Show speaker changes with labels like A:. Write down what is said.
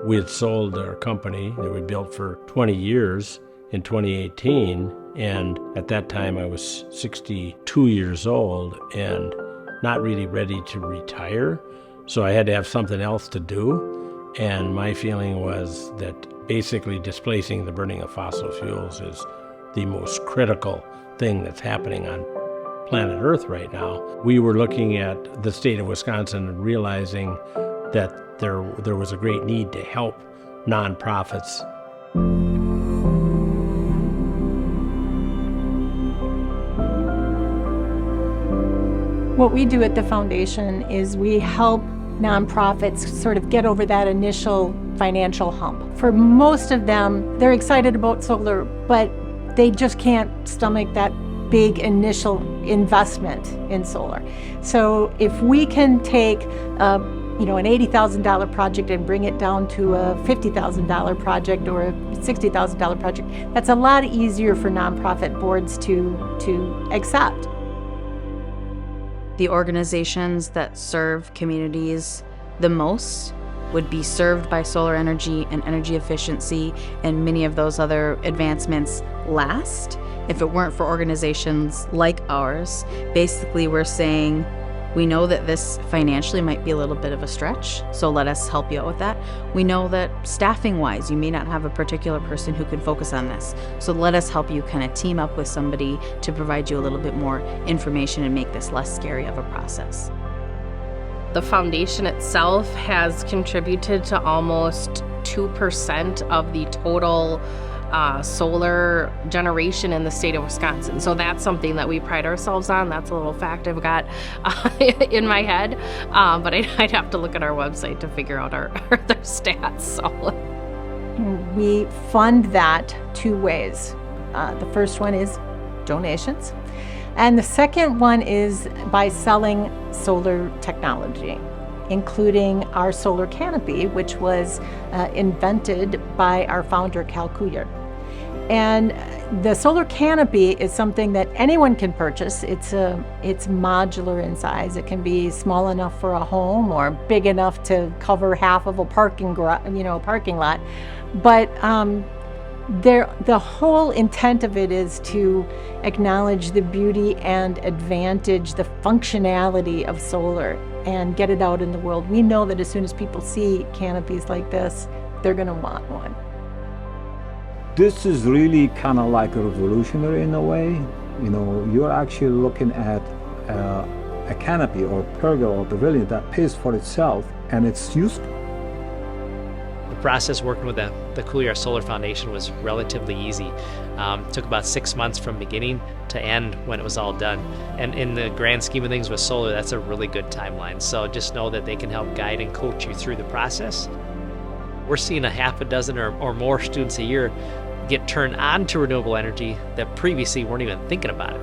A: We had sold our company that we built for 20 years in 2018, and at that time I was 62 years old and not really ready to retire, so I had to have something else to do. And my feeling was that basically displacing the burning of fossil fuels is the most critical thing that's happening on planet Earth right now. We were looking at the state of Wisconsin and realizing that there was a great need to help nonprofits.
B: What we do at the foundation is we help nonprofits sort of get over that initial financial hump. For most of them, they're excited about solar, but they just can't stomach that big initial investment in solar. So if we can take an $80,000 project and bring it down to a $50,000 project or a $60,000 project, that's a lot easier for nonprofit boards to accept.
C: The organizations that serve communities the most would be served by solar energy and energy efficiency and many of those other advancements last. If it weren't for organizations like ours, basically we're saying, we know that this financially might be a little bit of a stretch, so let us help you out with that. We know that staffing-wise, you may not have a particular person who can focus on this, so let us help you kind of team up with somebody to provide you a little bit more information and make this less scary of a process.
D: The foundation itself has contributed to almost 2% of the total solar generation in the state of Wisconsin. So that's something that we pride ourselves on. That's a little fact I've got in my head, but I'd have to look at our website to figure out their stats. So
B: we fund that two ways. The first one is donations, and the second one is by selling solar technology, including our solar canopy, which was invented by our founder, Couillard. And the solar canopy is something that anyone can purchase. It's modular in size. It can be small enough for a home or big enough to cover half of a parking lot. But the whole intent of it is to acknowledge the beauty and advantage, the functionality of solar, and get it out in the world. We know that as soon as people see canopies like this, they're going to want one.
E: This is really kind of like a revolutionary in a way. You know, you're actually looking at a canopy or pergola or pavilion that pays for itself, and it's useful.
F: The process working with the Couillard Solar Foundation was relatively easy. Took about 6 months from beginning to end when it was all done. And in the grand scheme of things with solar, that's a really good timeline. So just know that they can help guide and coach you through the process. We're seeing a half a dozen or more students a year get turned on to renewable energy that previously weren't even thinking about it.